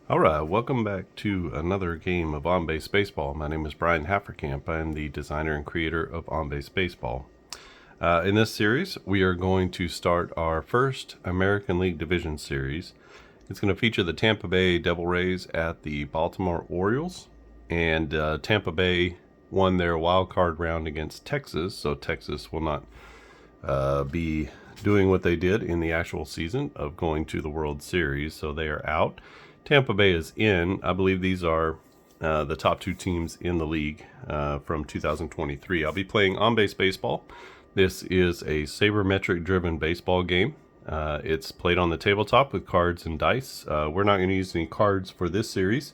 Alright, welcome back to another game of On-Base Baseball. My name is Brian Hafferkamp. I am the designer and creator of On-Base Baseball. In this series, we are going to start our first American League Division Series. It's going to feature the Tampa Bay Devil Rays at the Baltimore Orioles. And Tampa Bay won their wild card round against Texas, so Texas will not be doing what they did in the actual season of going to the World Series, so they are out. Tampa Bay is in. I believe these are the top two teams in the league from 2023. I'll be playing on-base baseball. This is a sabermetric-driven baseball game. It's played on the tabletop with cards and dice. We're not going to use any cards for this series.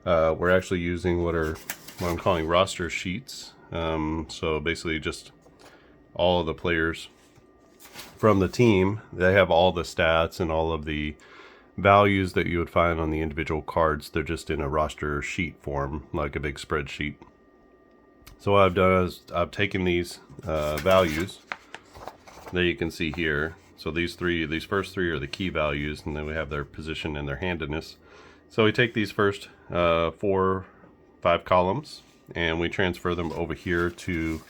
We're actually using what I'm calling roster sheets. So basically just all of the players from the team. They have all the stats and all of the values that you would find on the individual cards. They're just in a roster sheet form, like a big spreadsheet. So what I've done is I've taken these values that you can see here. So these first three are the key values, and then we have their position and their handedness. So we take these first 5 columns and we transfer them over here to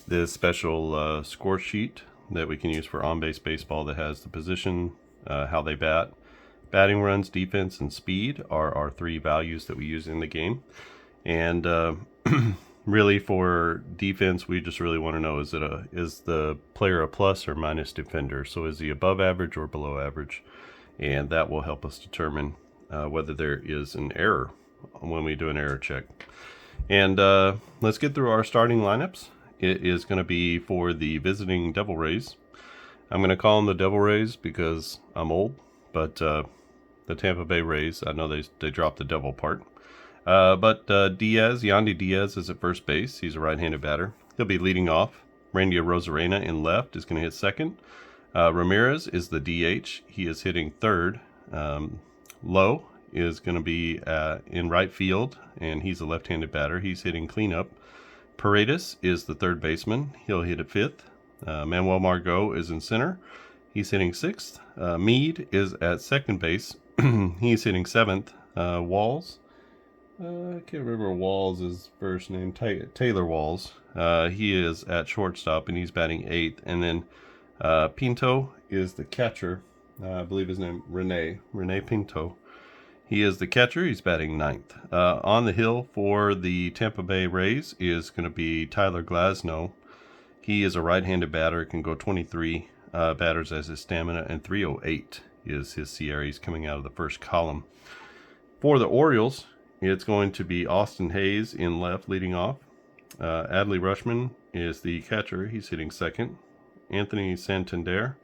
this special score sheet that we can use for on-base baseball that has the position, how they bat. Batting runs, defense, and speed are our 3 values that we use in the game. And really for defense, we just really want to know, is the player a plus or minus defender? So is he above average or below average? And that will help us determine whether there is an error when we do an error check. And let's get through our starting lineups. It is going to be for the visiting Devil Rays. I'm going to call them the Devil Rays because I'm old, but the Tampa Bay Rays, I know they dropped the devil part. But Yandy Diaz is at first base. He's a right-handed batter. He'll be leading off. Randy Arozarena in left is going to hit second. Ramirez is the DH. He is hitting third. Lowe is going to be in right field, and he's a left-handed batter. He's hitting cleanup. Paredes is the third baseman. He'll hit at fifth. Manuel Margot is in center. He's hitting sixth. Meade is at second base. He's hitting seventh. Walls, I can't remember Walls' first name. Taylor Walls. He is at shortstop and he's batting eighth. And then Pinto is the catcher. I believe his name Rene Pinto. He is the catcher. He's batting ninth. On the hill for the Tampa Bay Rays is going to be Tyler Glasnow. He is a right-handed batter. Can go 23 batters as his stamina, and 308 is his CR. He's coming out of the first column. For the Orioles, it's going to be Austin Hayes in left leading off. Adley Rushman is the catcher. He's hitting second. Anthony Santander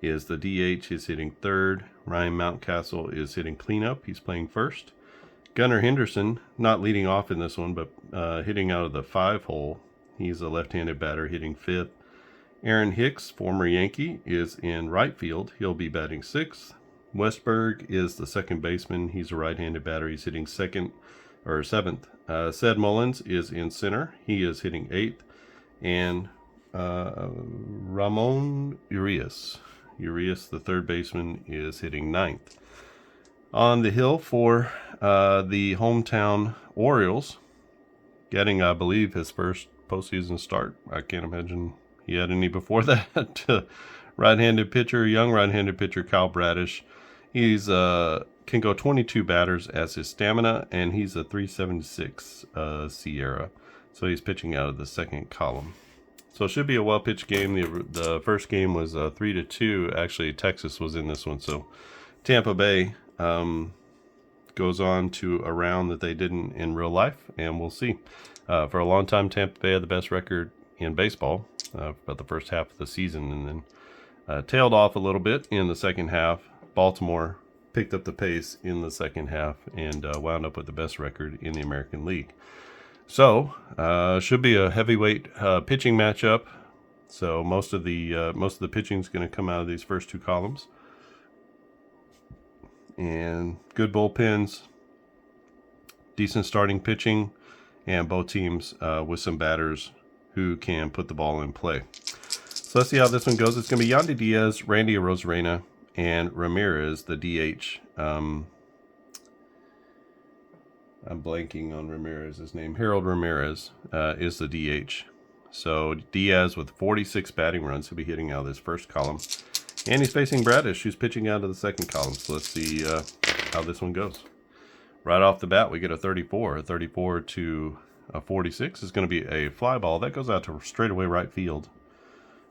is the DH. He's hitting third. Ryan Mountcastle is hitting cleanup. He's playing first. Gunnar Henderson, not leading off in this one, but hitting out of the 5-hole. He's a left-handed batter hitting fifth. Aaron Hicks, former Yankee, is in right field. He'll be batting sixth. Westberg is the second baseman. He's a right-handed batter. He's hitting seventh. Sed Mullins is in center. He is hitting eighth. And Ramon Urias, the third baseman, is hitting ninth. On the hill for the hometown Orioles, getting, I believe, his first postseason start. I can't imagine he had any before that. Young right-handed pitcher Kyle Bradish. He's can go 22 batters as his stamina, and he's a 376 Sierra. So he's pitching out of the second column. So it should be a well-pitched game. The first game was 3-2. Actually, Texas was in this one. So Tampa Bay goes on to a round that they didn't in real life, and we'll see. For a long time, Tampa Bay had the best record in baseball about the first half of the season, and then tailed off a little bit in the second half. Baltimore picked up the pace in the second half and wound up with the best record in the American League. So should be a heavyweight pitching matchup. So most of the pitching is going to come out of these first 2 columns, and good bullpens, decent starting pitching, and both teams with some batters who can put the ball in play. So let's see how this one goes. It's going to be Yandy Diaz, Randy Arozarena, and Ramirez, the DH. I'm blanking on Ramirez's name. Harold Ramirez is the DH. So Diaz with 46 batting runs. He'll be hitting out of this first column. And he's facing Bradish, who's pitching out of the second column. So let's see how this one goes. Right off the bat, we get a 34. A 34 to a 46 is going to be a fly ball. That goes out to straightaway right field.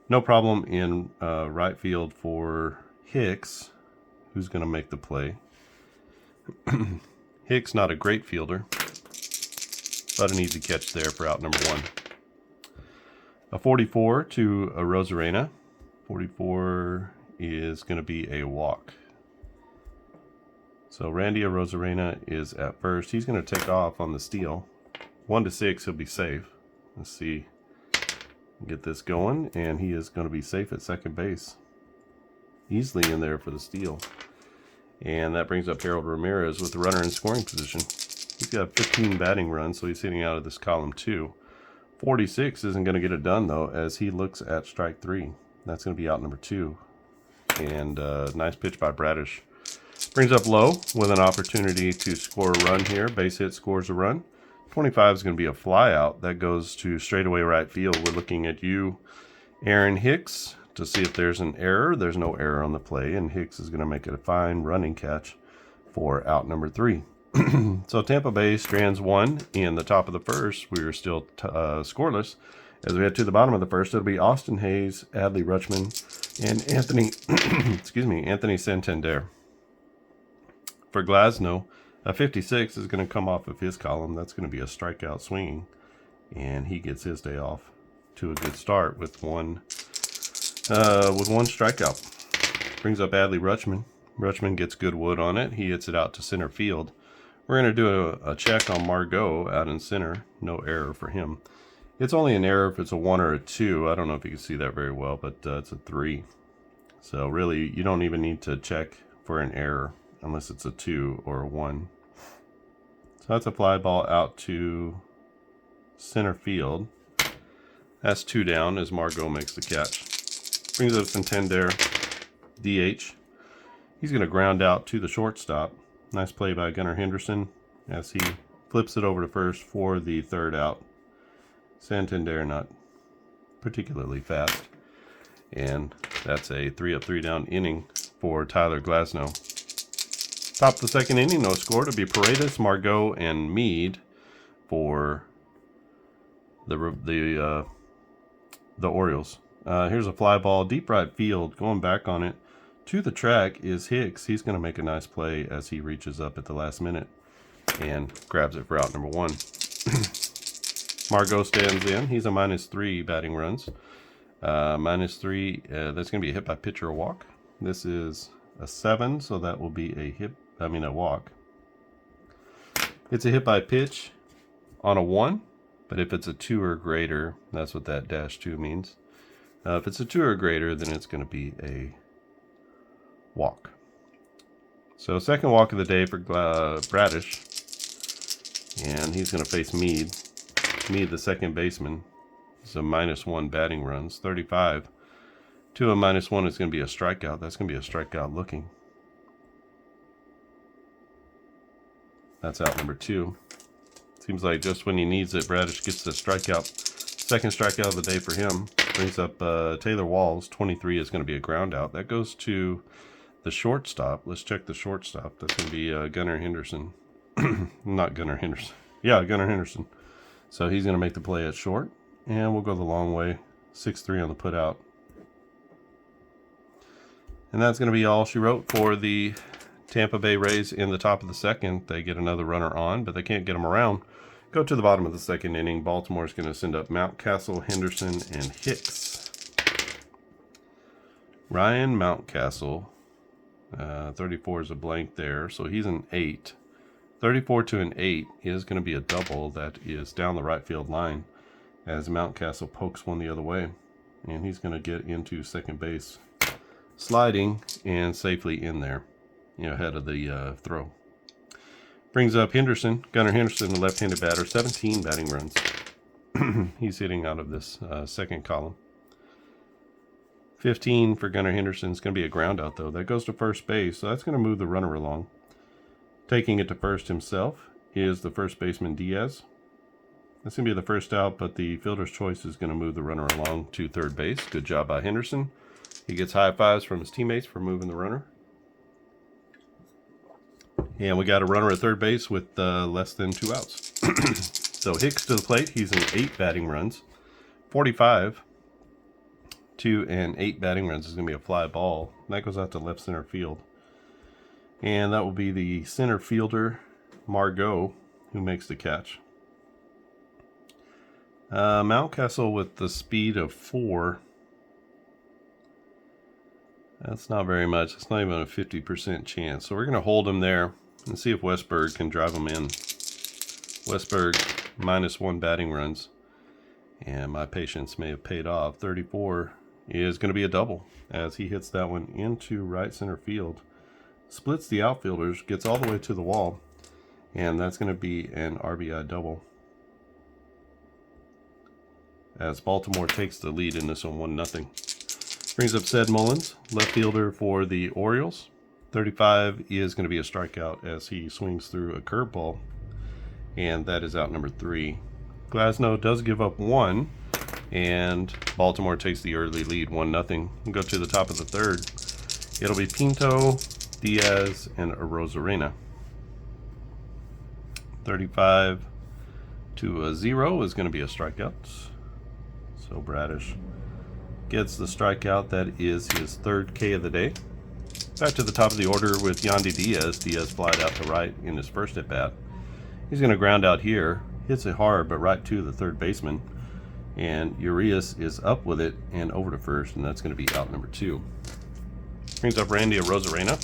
No problem in right field for Hicks, who's going to make the play. Hicks, not a great fielder, but an easy catch there for out number 1. A 44 to a Rosarena. 44 is going to be a walk. So Randy Rosarena is at first. He's going to take off on the steal. 1 to 6, he'll be safe. Let's see. Get this going, and he is going to be safe at second base. Easily in there for the steal. And that brings up Harold Ramirez with the runner in scoring position. He's got 15 batting runs, so he's hitting out of this column 2. 46 isn't going to get it done, though, as he looks at strike 3. That's going to be out number 2. And nice pitch by Bradish. Brings up Lowe with an opportunity to score a run here. Base hit, scores a run. 25 is going to be a fly out. That goes to straightaway right field. We're looking at you, Aaron Hicks, to see if there's an error. There's no error on the play, and Hicks is going to make it a fine running catch for out number 3. So Tampa Bay strands 1 in the top of the first. We are still scoreless. As we head to the bottom of the first, it'll be Austin Hayes, Adley Rutschman, and Anthony Santander. For Glasnow, a 56 is going to come off of his column. That's going to be a strikeout swinging, and he gets his day off to a good start with one strikeout. Brings up Adley Rutschman. Rutschman gets good wood on it. He hits it out to center field. We're going to do a check on Margot out in center. No error for him. It's only an error if it's a 1 or a 2. I don't know if you can see that very well, but it's a 3. So really, you don't even need to check for an error unless it's a 2 or a 1. So that's a fly ball out to center field. That's 2 down as Margot makes the catch. Brings up Santander, DH. He's going to ground out to the shortstop. Nice play by Gunnar Henderson as he flips it over to first for the 3rd out. Santander not particularly fast. And that's a 3 up, 3 down inning for Tyler Glasnow. Top of the 2nd inning, no score. To be Paredes, Margot, and Meade for the Orioles. Here's a fly ball, deep right field. Going back on it to the track is Hicks. He's going to make a nice play as he reaches up at the last minute and grabs it for out number 1. Margot stands in. He's a -3 batting runs. -3, that's going to be a hit by pitch or a walk. This is a 7, so that will be a walk. It's a hit by pitch on a 1, but if it's a 2 or greater, that's what that -2 means. If it's a 2 or greater, then it's going to be a walk. So 2nd walk of the day for Bradish, and he's going to face Meade. Meade, the second baseman, is a -1 batting runs. 35 to a -1 is going to be a strikeout. That's going to be a strikeout looking. That's out number 2. Seems like just when he needs it, Bradish gets the strikeout. 2nd strikeout of the day for him. Brings up Taylor Walls. 23 is going to be a ground out. That goes to the shortstop. Let's check the shortstop. That's going to be Gunnar Henderson. Not Gunnar Henderson. Yeah, Gunnar Henderson. So he's going to make the play at short. And we'll go the long way. 6-3 on the put out. And that's going to be all she wrote for the Tampa Bay Rays in the top of the 2nd. They get another runner on, but they can't get him around. Go to the bottom of the 2nd inning. Baltimore is going to send up Mountcastle, Henderson, and Hicks. Ryan Mountcastle, 34 is a blank there, so he's an 8. 34 to an 8 is going to be a double that is down the right field line as Mountcastle pokes one the other way. And he's going to get into second base, sliding and safely in there, ahead of the throw. Brings up Henderson, Gunnar Henderson, the left-handed batter, 17 batting runs. He's hitting out of this 2nd column. 15 for Gunnar Henderson is going to be a ground out, though. That goes to first base, so that's going to move the runner along. Taking it to first himself is the first baseman Diaz. That's going to be the first out, but the fielder's choice is going to move the runner along to third base. Good job by Henderson. He gets high fives from his teammates for moving the runner. And we got a runner at third base with less than 2 outs. So Hicks to the plate. He's in 8 batting runs. 45 to an 8 batting runs is going to be a fly ball. That goes out to left center field. And that will be the center fielder, Margot, who makes the catch. Mountcastle with the speed of 4. That's not very much. It's not even a 50% chance. So we're going to hold him there and see if Westberg can drive him in. Westberg -1 batting runs. And my patience may have paid off. 34 is going to be a double as he hits that one into right center field. Splits the outfielders, gets all the way to the wall. And that's going to be an RBI double, as Baltimore takes the lead in this one 1-0. Brings up Ced Mullins, left fielder for the Orioles. 35 is going to be a strikeout as he swings through a curveball, and that is out number 3. Glasnow does give up 1, and Baltimore takes the early lead 1-0. We'll go to the top of the 3rd. It'll be Pinto, Diaz, and Arozarena. 35 to 0 is going to be a strikeout. So Bradish gets the strikeout. That is his 3rd K of the day. Back to the top of the order with Yandy Diaz. Diaz flied out to right in his first at bat. He's going to ground out here. Hits it hard, but right to the third baseman. And Urias is up with it and over to first, and that's going to be out number 2. Brings up Randy Arozarena.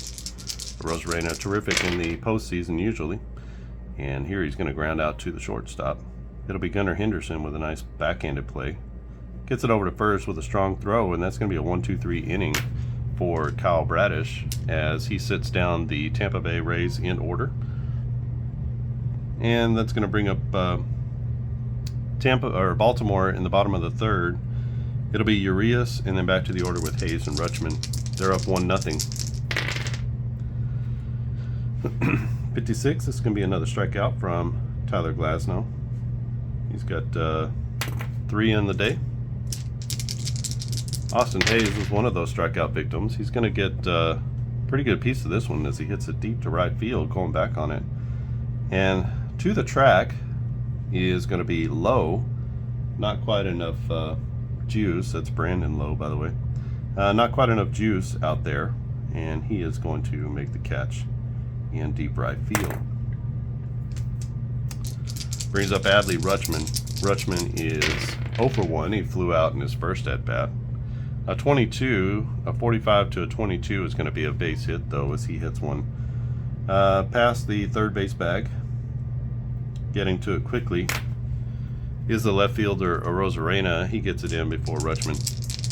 Arozarena terrific in the postseason usually. And here he's going to ground out to the shortstop. It'll be Gunnar Henderson with a nice backhanded play. Gets it over to first with a strong throw, and that's going to be a 1-2-3 inning for Kyle Bradish as he sits down the Tampa Bay Rays in order. And that's going to bring up Baltimore in the bottom of the 3rd. It'll be Urias and then back to the order with Hayes and Rutschman. They're up 1-0. 56, this is going to be another strikeout from Tyler Glasnow. He's got 3 in the day. Austin Hayes is one of those strikeout victims. He's going to get a pretty good piece of this one as he hits it deep to right field, going back on it. And to the track is going to be Lowe. Not quite enough juice. That's Brandon Lowe, by the way. Not quite enough juice out there, and he is going to make the catch in deep right field. Brings up Adley Rutschman. Rutschman is 0 for 1. He flew out in his first at bat. A 45 to a 22 is going to be a base hit, though, as he hits one past the third base bag. Getting to it quickly is the left fielder Arozarena. He gets it in before Rutschman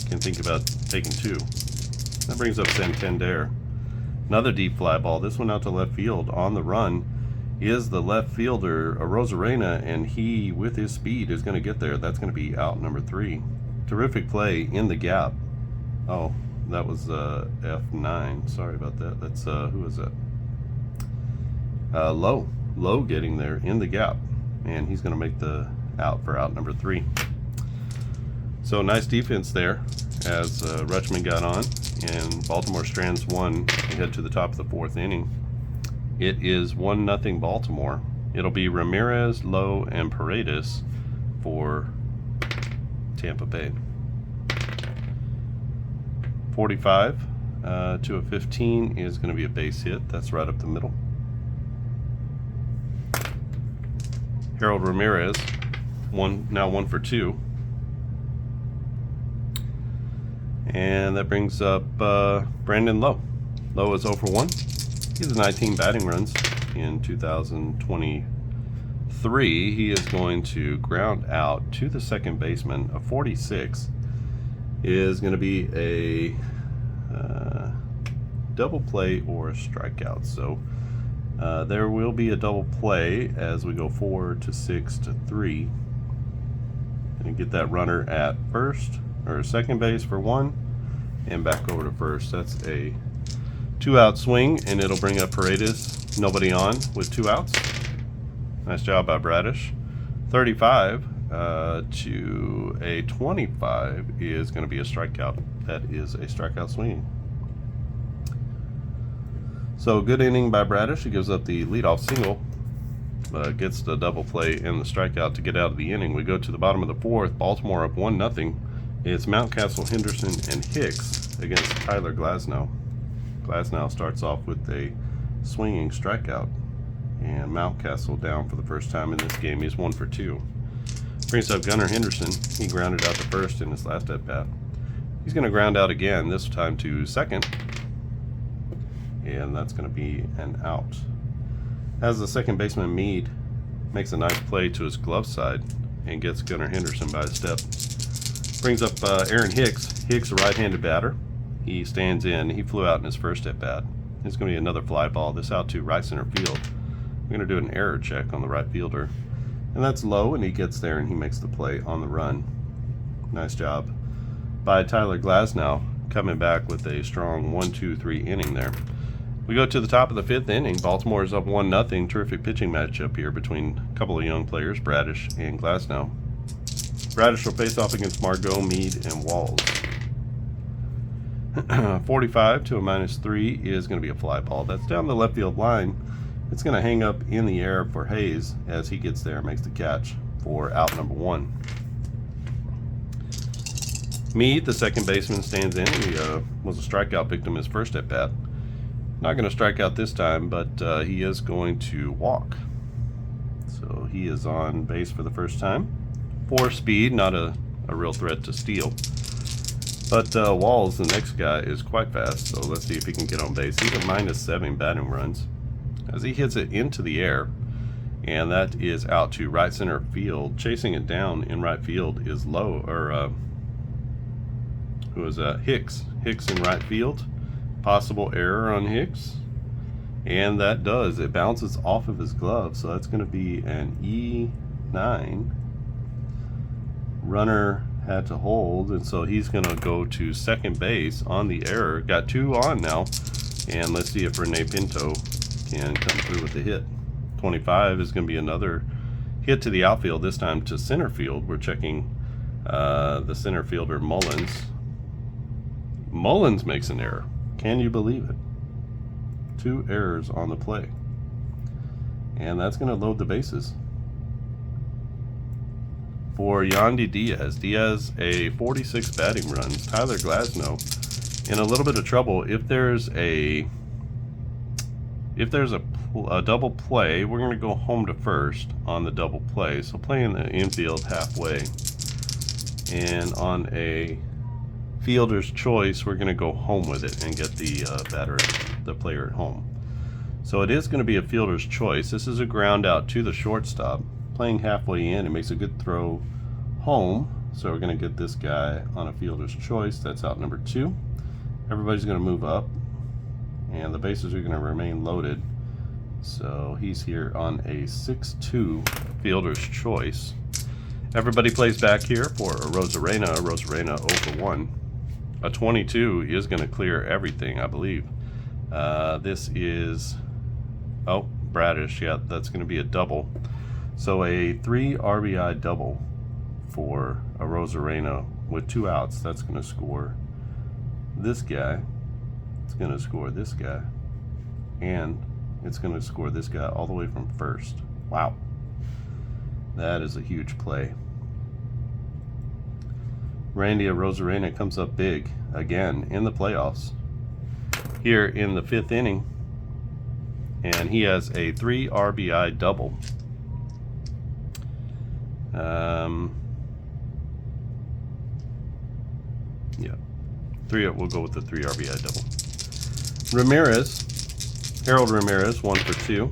can think about taking 2. That brings up Santander. Another deep fly ball. This one out to left field. On the run is the left fielder Arozarena, and he, with his speed, is going to get there. That's going to be out number 3. Terrific play in the gap. Oh, that was F9. Sorry about that. That's who was that? Lowe getting there in the gap, and he's going to make the out for out number 3. So nice defense there as Rutschman got on, and Baltimore strands 1 and head to the top of the 4th inning. It is 1-0 Baltimore. It'll be Ramirez, Lowe, and Paredes for Tampa Bay. 45 to a 15 is going to be a base hit. That's right up the middle. Harold Ramirez, now 1 for 2. And that brings up Brandon Lowe. Lowe is 0 for 1. He has 19 batting runs in 2023. He is going to ground out to the second baseman. A 46 is going to be a double play or a strikeout. So there will be a double play as we go 4 to 6 to 3. And get that runner at first or second base for 1 and back over to first. That's a 2-out swing, and it'll bring up Paredes. Nobody on with 2 outs. Nice job by Bradish. 35 to a 25 is going to be a strikeout. That is a strikeout swing. So good inning by Bradish. He gives up the leadoff single, gets the double play and the strikeout to get out of the inning. We go to the bottom of the fourth. Baltimore up 1-0. It's Mountcastle, Henderson, and Hicks against Tyler Glasnow. Glasnow starts off with a swinging strikeout, and Mountcastle down for the first time in this game. He's 1 for 2. Brings up Gunnar Henderson. He grounded out to first in his last at bat. He's going to ground out again, this time to second, and that's going to be an out. As the second baseman, Meade makes a nice play to his glove side and gets Gunnar Henderson by a step. Brings up Aaron Hicks. Hicks, a right-handed batter. He stands in. He flew out in his first at bat. It's going to be another fly ball. This out to right center field. We're going to do an error check on the right fielder, and that's low, and he gets there and he makes the play on the run. Nice job by Tyler Glasnow, coming back with a strong 1-2-3 inning there. We go to the top of the fifth inning. Baltimore is up 1-0. Terrific pitching matchup here between a couple of young players, Bradish and Glasnow. Bradish will face off against Margot, Meade, and Walls. 45 to a -3 is going to be a fly ball. That's down the left field line. It's going to hang up in the air for Hayes as he gets there and makes the catch for out number 1. Meade, the second baseman, stands in. He was a strikeout victim his first at bat. Not going to strike out this time, but he is going to walk. So he is on base for the first time. 4 speed, not a real threat to steal. But Walls, the next guy, is quite fast, so let's see if he can get on base. He's a -7 batting runs as he hits it into the air, and that is out to right center field. Chasing it down in right field is who is that? Hicks. Hicks in right field. Possible error on Hicks, and that does. It bounces off of his glove, so that's going to be an E9. Runner had to hold, and so he's going to go to second base on the error. Got 2 on now, and let's see if Rene Pinto can come through with the hit. 25 is going to be another hit to the outfield, this time to center field. We're checking the center fielder, Mullins. Mullins makes an error. Can you believe it? 2 errors on the play, and that's going to load the bases for Yandy Diaz. Diaz, a 46 batting runs. Tyler Glasnow in a little bit of trouble. If there's a double play, we're going to go home to first on the double play. So playing the infield halfway, and on a fielder's choice, we're going to go home with it and get the player at home. So it is going to be a fielder's choice. This is a ground out to the shortstop. Playing halfway in, it makes a good throw home. So we're going to get this guy on a fielder's choice. That's out number 2. Everybody's going to move up, and the bases are going to remain loaded. So he's here on a 6-2 fielder's choice. Everybody plays back here for a Rosarena. Rosarena 0 for 1. A 22 is going to clear everything, I believe. This is, Bradish. Yeah, that's going to be a double. So a 3 RBI double for a Rosarena with 2 outs. That's going to score this guy. It's going to score this guy. And it's going to score this guy all the way from first. Wow. That is a huge play. Randy Rosarena comes up big again in the playoffs here in the 5th inning, and he has a 3 RBI double. We'll go with the 3 RBI double. Harold Ramirez 1 for 2.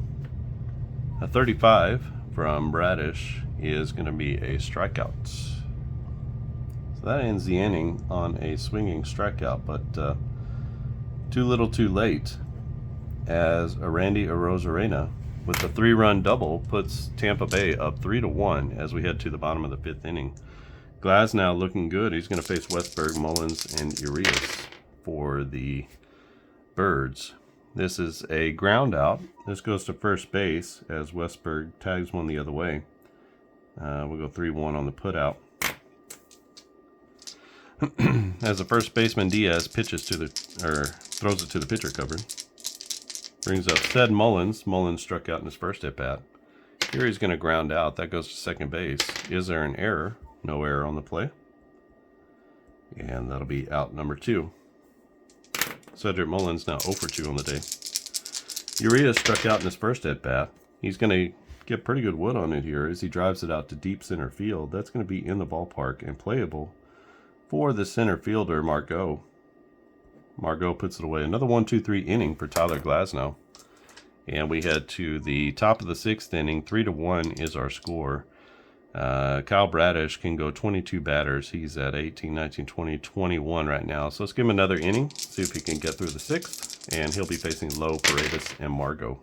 A 35 from Bradish is going to be a strikeout. So that ends the inning on a swinging strikeout, but too little too late, as Randy Rosarena with the 3-run double puts Tampa Bay up 3-1 as we head to the bottom of the 5th inning. Glasnow looking good. He's going to face Westberg, Mullins, and Urias for the Birds. This is a ground out. This goes to first base as Westberg tags one the other way. We'll go 3-1 on the put out. As the first baseman, Diaz pitches to throws it to the pitcher cover. Brings up Sed Mullins. Mullins struck out in his first at bat. Here he's going to ground out. That goes to second base. Is there an error? No error on the play. And that'll be out number 2. Cedric Mullins now 0 for 2 on the day. Urias struck out in his first at bat. He's going to get pretty good wood on it here as he drives it out to deep center field. That's going to be in the ballpark and playable for the center fielder, Margot. Margot puts it away. Another 1-2-3 inning for Tyler Glasnow. And we head to the top of the 6th inning. 3-1 is our score. Kyle Bradish can go 22 batters. He's at 18, 19, 20, 21 right now. So let's give him another inning, see if he can get through the 6th. And he'll be facing Lowe, Paredes, and Margot.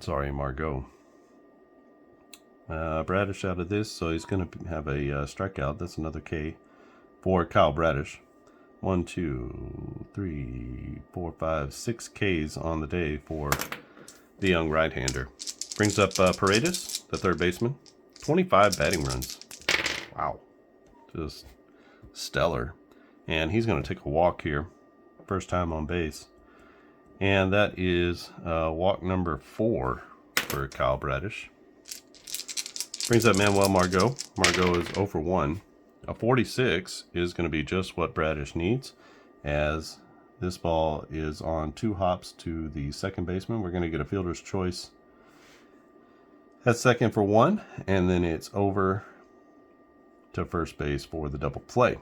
Sorry, Margot. Bradish out of this, so he's going to have a strikeout. That's another K for Kyle Bradish. 1, 2, 3, 4, 5, 6 Ks on the day for the young right-hander. Brings up Paredes, the third baseman. 25 batting runs. Wow. Just stellar. And he's going to take a walk here. First time on base. And that is walk number 4 for Kyle Bradish. Brings up Manuel Margot. Margot is 0 for 1. A 46 is going to be just what Bradish needs, as this ball is on 2 hops to the second baseman. We're going to get a fielder's choice at second for 1, and then it's over to first base for the double play.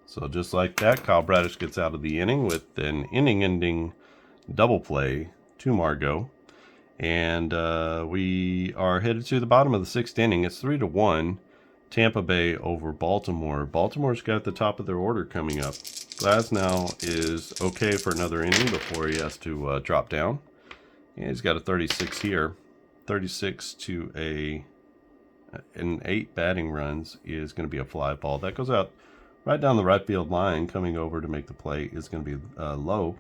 So just like that, Kyle Bradish gets out of the inning with an inning-ending double play to Margot. And we are headed to the bottom of the 6th inning. It's 3-1. Tampa Bay over Baltimore. Baltimore's got the top of their order coming up. Glasnow is okay for another inning before he has to drop down. And he's got a 36 here. 36 to an 8 batting runs is going to be a fly ball. That goes out right down the right field line. Coming over to make the play is going to be Low.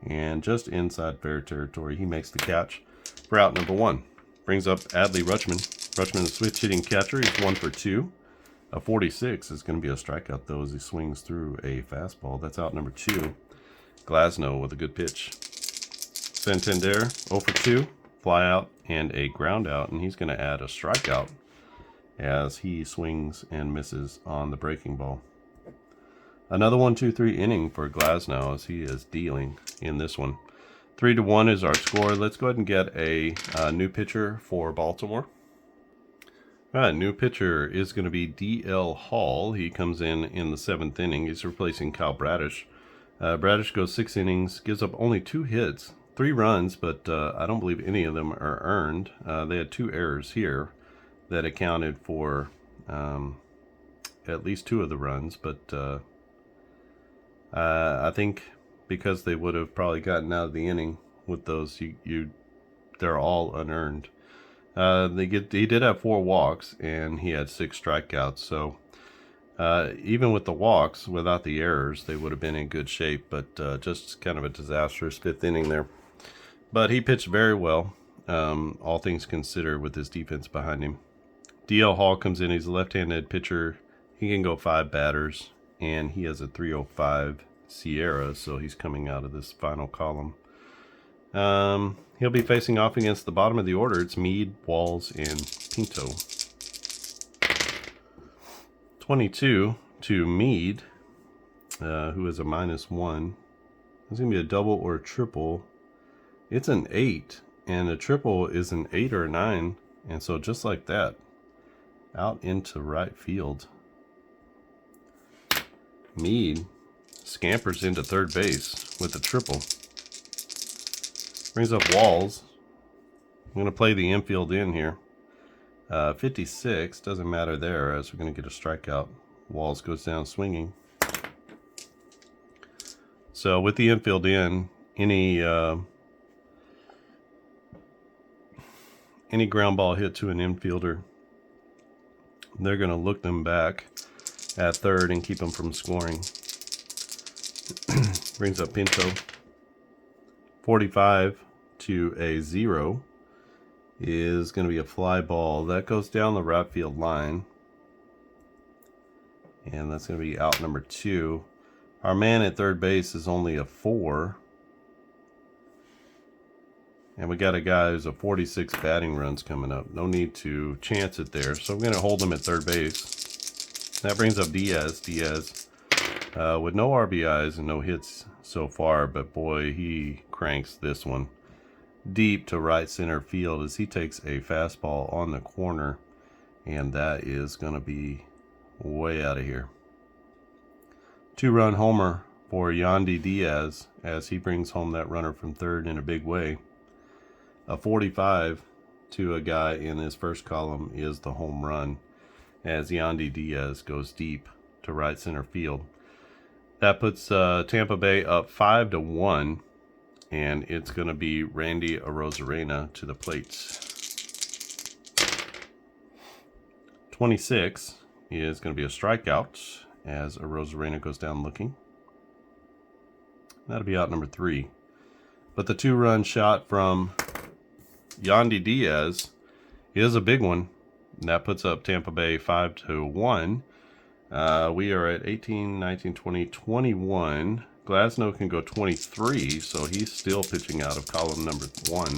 And just inside fair territory, he makes the catch for out number 1. Brings up Adley Rutschman. Rutschman, the switch hitting catcher, he's 1 for 2. A 46 is going to be a strikeout, though, as he swings through a fastball. That's out number 2. Glasnow with a good pitch. Santander, 0 for 2. Fly out and a ground out, and he's going to add a strikeout as he swings and misses on the breaking ball. Another 1-2-3 inning for Glasnow as he is dealing in this one. 3-1 is our score. Let's go ahead and get a new pitcher for Baltimore. All right, new pitcher is going to be D.L. Hall. He comes in the 7th inning. He's replacing Kyle Bradish. Bradish goes 6 innings, gives up only 2 hits, 3 runs, but I don't believe any of them are earned. They had 2 errors here that accounted for at least 2 of the runs, but I think because they would have probably gotten out of the inning with those, they're all unearned. He did have 4 walks and he had 6 strikeouts. So even with the walks, without the errors, they would have been in good shape. But just kind of a disastrous 5th inning there. But he pitched very well, all things considered, with his defense behind him. D.L. Hall comes in. He's a left-handed pitcher. He can go 5 batters, and he has a 305 Sierra, so he's coming out of this final column. He'll be facing off against the bottom of the order. It's Mead, Walls, and Pinto. 22 to Mead, who is a -1. It's going to be a double or a triple. It's an 8, and a triple is an 8 or a 9. And so just like that, out into right field. Mead scampers into third base with a triple. Brings up Walls. I'm going to play the infield in here. 56, doesn't matter there as we're going to get a strikeout. Walls goes down swinging. So with the infield in, any ground ball hit to an infielder, they're going to look them back at third and keep them from scoring. Brings up Pinto. 45 to a 0 is going to be a fly ball. That goes down the right field line. And that's going to be out number 2. Our man at third base is only a 4. And we got a guy who's a 46 batting runs coming up. No need to chance it there. So I'm going to hold him at third base. That brings up Diaz. Diaz with no RBIs and no hits so far. But boy, he cranks this one deep to right center field as he takes a fastball on the corner. And that is going to be way out of here. 2-run homer for Yandy Diaz as he brings home that runner from third in a big way. A 45 to a guy in his first column is the home run as Yandy Diaz goes deep to right center field. That puts Tampa Bay up 5-1, and it's going to be Randy Arozarena to the plate. 26 is going to be a strikeout as Arozarena goes down looking. That'll be out number 3. But the 2-run shot from Yandy Diaz is a big one. And that puts up Tampa Bay 5-1. We are at 18, 19, 20, 21. Glasnow can go 23, so he's still pitching out of column number 1.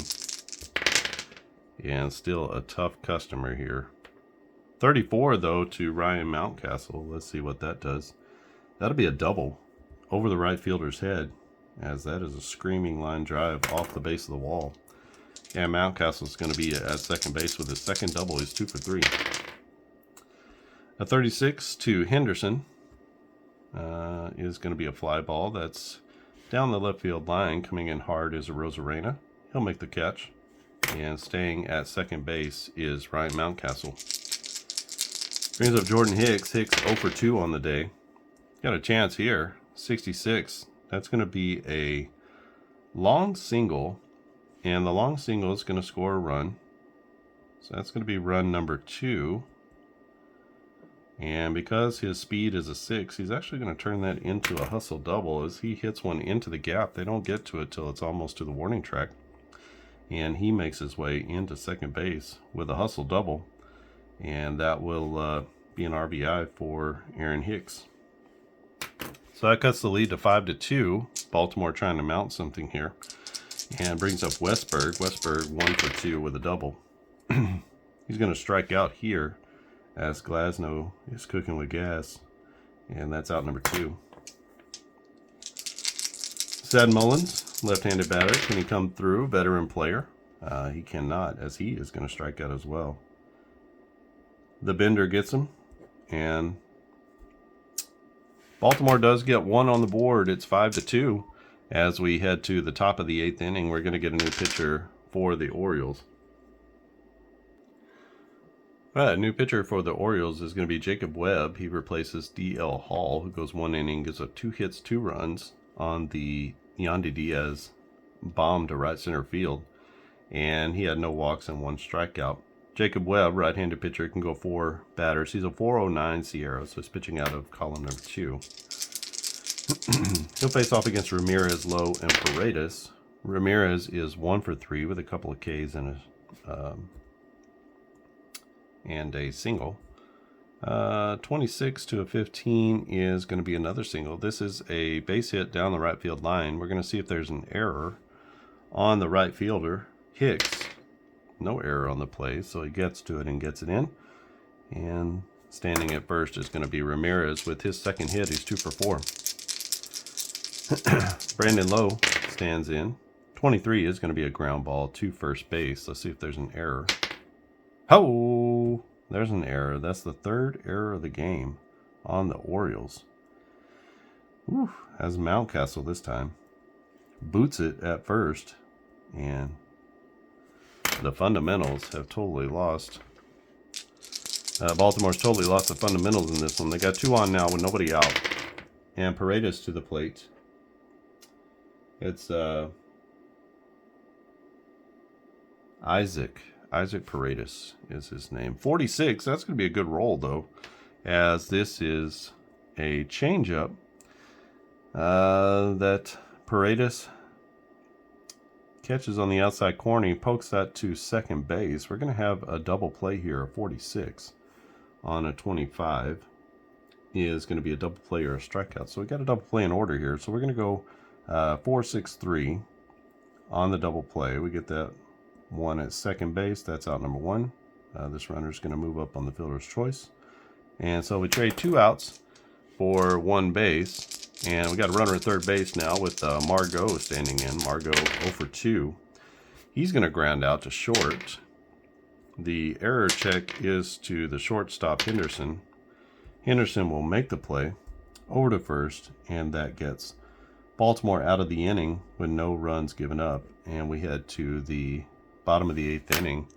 And still a tough customer here. 34, though, to Ryan Mountcastle. Let's see what that does. That'll be a double over the right fielder's head, as that is a screaming line drive off the base of the wall. And Mountcastle's going to be at second base with his second double. He's 2 for 3. A 36 to Henderson is going to be a fly ball. That's down the left field line. Coming in hard is Arozarena. He'll make the catch. And staying at second base is Ryan Mountcastle. Brings up Jordan Hicks. Hicks 0 for 2 on the day. Got a chance here. 66. That's going to be a long single. And the long single is going to score a run. So that's going to be run number 2. And because his speed is a 6, he's actually going to turn that into a hustle double. As he hits one into the gap, they don't get to it till it's almost to the warning track. And he makes his way into second base with a hustle double. And that will be an RBI for Aaron Hicks. So that cuts the lead to 5-2. Baltimore trying to mount something here. And brings up Westberg. Westberg 1 for 2 with a double. He's going to strike out here as Glasnow is cooking with gas. And that's out number 2. Sad Mullins, left-handed batter. Can he come through? Veteran player. He cannot, as he is going to strike out as well. The bender gets him. And Baltimore does get 1 on the board. It's 5-2. As we head to the top of the 8th inning, we're going to get a new pitcher for the Orioles. All right, a new pitcher for the Orioles is going to be Jacob Webb. He replaces D.L. Hall, who goes 1 inning, gives up 2 hits, 2 runs on the Yandy Diaz bomb to right center field. And he had no walks and 1 strikeout. Jacob Webb, right-handed pitcher, can go 4 batters. He's a 409 Sierra, so he's pitching out of column number 2. He'll face off against Ramirez, Lowe, and Paredes. Ramirez is 1 for 3 with a couple of Ks and a single. 26 to a 15 is going to be another single. This is a base hit down the right field line. We're going to see if there's an error on the right fielder. Hicks, no error on the play, so he gets to it and gets it in. And standing at first is going to be Ramirez. With his second hit, he's 2 for 4. Brandon Lowe stands in. 23 is going to be a ground ball to first base. Let's see if there's an error. Oh, there's an error. That's the 3rd error of the game on the Orioles. Whew, has Mountcastle this time. Boots it at first. And the fundamentals have totally lost. Baltimore's totally lost the fundamentals in this one. They got 2 on now with nobody out. And Paredes to the plate. It's Isaac Paredes is his name. 46, that's going to be a good roll, though, as this is a changeup. That Paredes catches on the outside corner. He pokes that to second base. We're going to have a double play here, a 46 on a 25 is going to be a double play or a strikeout. So we got a double play in order here. So we're going to go 4-6-3 on the double play. We get that one at second base. That's out number one. This runner is going to move up on the fielder's choice. And so we trade 2 outs for 1 base. And we got a runner at third base now with Margot standing in. Margot 0 for 2. He's going to ground out to short. The error check is to the shortstop Henderson. Henderson will make the play over to first, and that gets Baltimore out of the inning with no runs given up. And we head to the bottom of the 8th inning.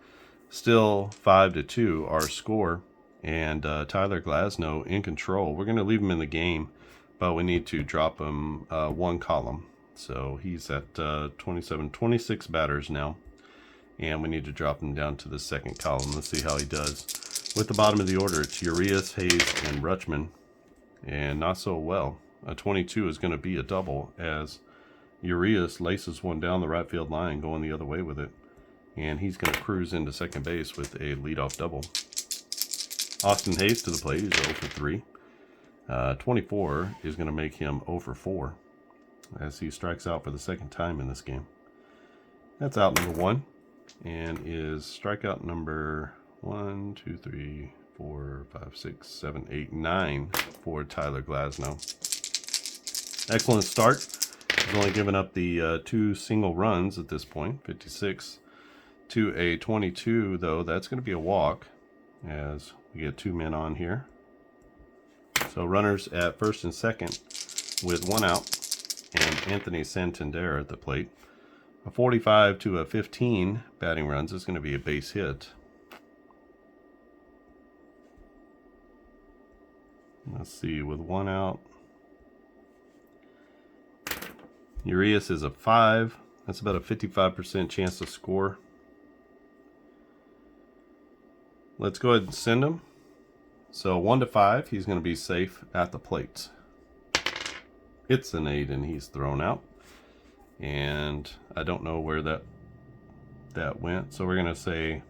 Still 5-2 our score, and Tyler Glasnow in control. We're going to leave him in the game, but we need to drop him 1 column. So he's at 26 batters now, and we need to drop him down to the 2nd column. Let's see how he does. With the bottom of the order, it's Urias, Hayes, and Rutschman, and not so well. A 22 is going to be a double as Urias laces one down the right field line, going the other way with it, and he's going to cruise into second base with a leadoff double. Austin Hayes to the plate. He's 0 for 3. 24 is going to make him 0 for 4 as he strikes out for the 2nd time in this game. That's out number 1, and is strikeout number 1, 2, 3, 4, 5, 6, 7, 8, 9 for Tyler Glasnow. Excellent start. He's only given up the 2 single runs at this point. 56 to a 22, though. That's going to be a walk as we get 2 men on here. So runners at first and second with 1 out, and Anthony Santander at the plate. A 45 to a 15 batting runs is going to be a base hit. Let's see, with 1 out. Urias is a 5. That's about a 55% chance to score. Let's go ahead and send him. So 1-5, he's going to be safe at the plate. It's an 8, and he's thrown out. And I don't know where that went. So we're going to say,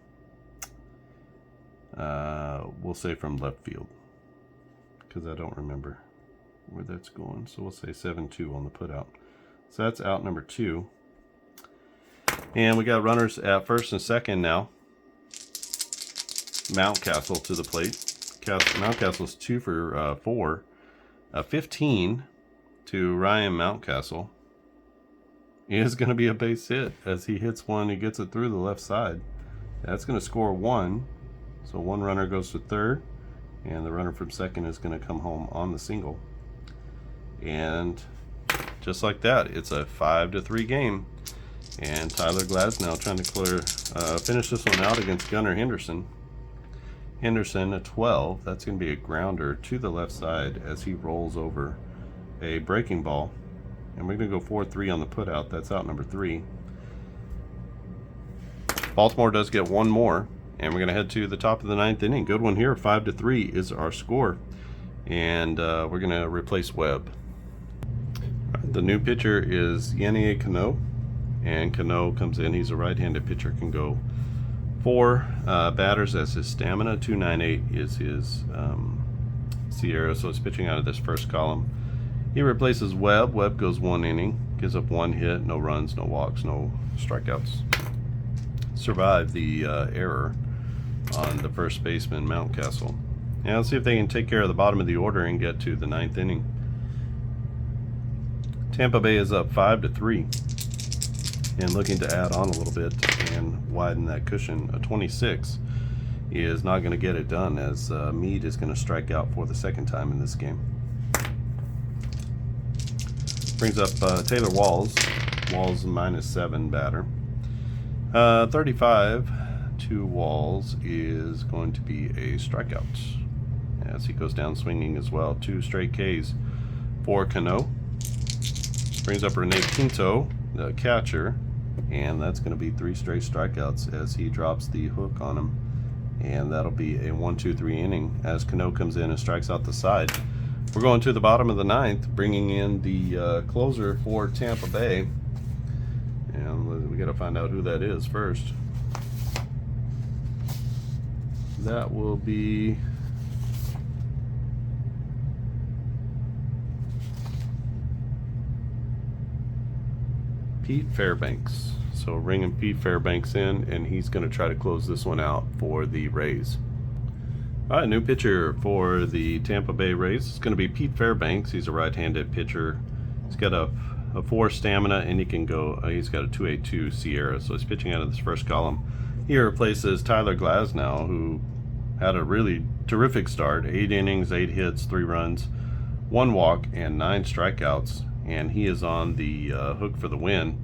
we'll say from left field, because I don't remember where that's going. So we'll say 7-2 on the putout. So that's out number 2. And we got runners at first and second now. Mountcastle to the plate. Mountcastle's 2 for 4. 15 to Ryan Mountcastle is going to be a base hit as he hits one. He gets it through the left side. That's going to score 1. So 1 runner goes to third, and the runner from second is going to come home on the single. And just like that, it's a 5-3 game. And Tyler Glasnow trying to finish this one out against Gunnar Henderson. Henderson, a 12. That's going to be a grounder to the left side as he rolls over a breaking ball. And we're going to go 4-3 on the putout. That's out number 3. Baltimore does get 1 more, and we're going to head to the top of the 9th inning. Good one here. 5-3 is our score. And we're going to replace Webb. The new pitcher is Yennier Cano. And Cano comes in. He's a right-handed pitcher. Can go 4 batters as his stamina. 298 is his Sierra. So it's pitching out of this first column. He replaces Webb. Webb goes 1 inning. Gives up 1 hit. No runs, no walks, no strikeouts. Survived the error on the first baseman, Mountcastle. Now let's see if they can take care of the bottom of the order and get to the 9th inning. Tampa Bay is up 5-3 and looking to add on a little bit and widen that cushion. A 26 is not going to get it done as Meade is going to strike out for the 2nd time in this game. Brings up Taylor Walls. Walls -7 batter. 35 to Walls is going to be a strikeout as he goes down swinging as well. 2 straight Ks for Cano. Brings up Rene Pinto, the catcher, and that's going to be 3 straight strikeouts as he drops the hook on him. And that'll be a 1-2-3 inning as Cano comes in and strikes out the side. We're going to the bottom of the ninth, bringing in the closer for Tampa Bay. And we got to find out who that is first. That will be Pete Fairbanks. So ringing Pete Fairbanks in, and he's going to try to close this one out for the Rays. All right, new pitcher for the Tampa Bay Rays. It's going to be Pete Fairbanks. He's a right-handed pitcher. He's got a 4 stamina, and he can go. He's got a 2.82 Sierra, so he's pitching out of this first column. He replaces Tyler Glasnow, who had a really terrific start. 8 innings, 8 hits, 3 runs, 1 walk, and 9 strikeouts. And he is on the hook for the win.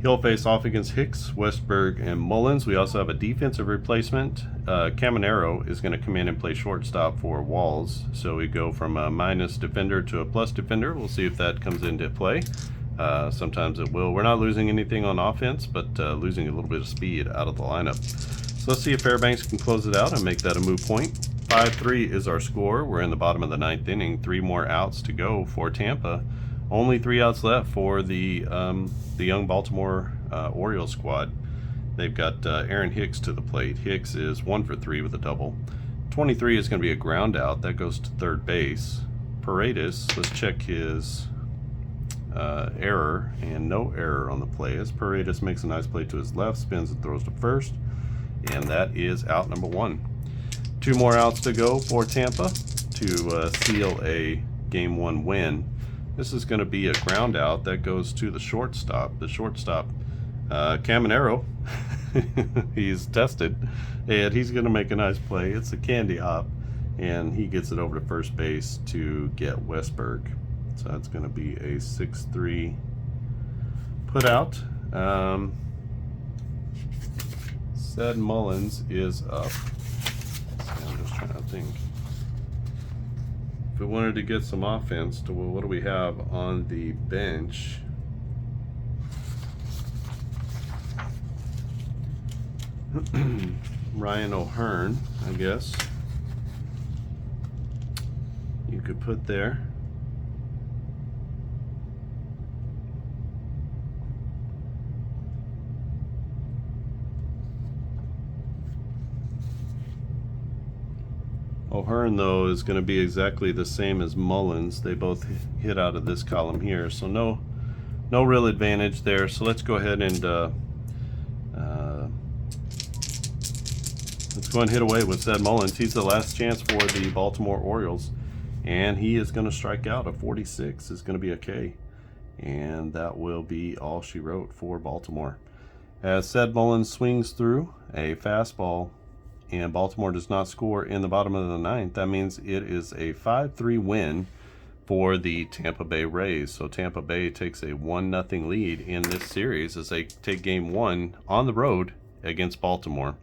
He'll face off against Hicks, Westberg, and Mullins. We also have a defensive replacement. Caminero is going to come in and play shortstop for Walls. So we go from a minus defender to a plus defender. We'll see if that comes into play. Sometimes it will. We're not losing anything on offense, but losing a little bit of speed out of the lineup. So let's see if Fairbanks can close it out and make that a moot point. 5-3 is our score. We're in the bottom of the 9th inning. 3 more outs to go for Tampa. Only 3 outs left for the young Baltimore Orioles squad. They've got Aaron Hicks to the plate. Hicks is 1 for 3 with a double. 23 is going to be a ground out. That goes to third base. Paredes, let's check his error, and no error on the play as Paredes makes a nice play to his left, spins and throws to first, and that is out number 1. 2 more outs to go for Tampa to seal a Game 1 win. This is going to be a ground out that goes to the shortstop. The shortstop, Caminero, he's tested, and he's going to make a nice play. It's a candy hop, and he gets it over to first base to get Westberg. So that's going to be a 6-3 put out. Said Mullins is up. I'm just trying to think. If we wanted to get some offense, what do we have on the bench? Ryan O'Hearn, I guess you could put there. O'Hearn, though, is going to be exactly the same as Mullins. They both hit out of this column here, so no real advantage there. So let's go ahead and let's go and hit away with Seth Mullins. He's the last chance for the Baltimore Orioles, and he is going to strike out. A 46 is going to be a K, and that will be all she wrote for Baltimore. As Seth Mullins swings through a fastball, and Baltimore does not score in the bottom of the 9th, that means it is a 5-3 win for the Tampa Bay Rays. So Tampa Bay takes a 1-0 lead in this series as they take Game 1 on the road against Baltimore.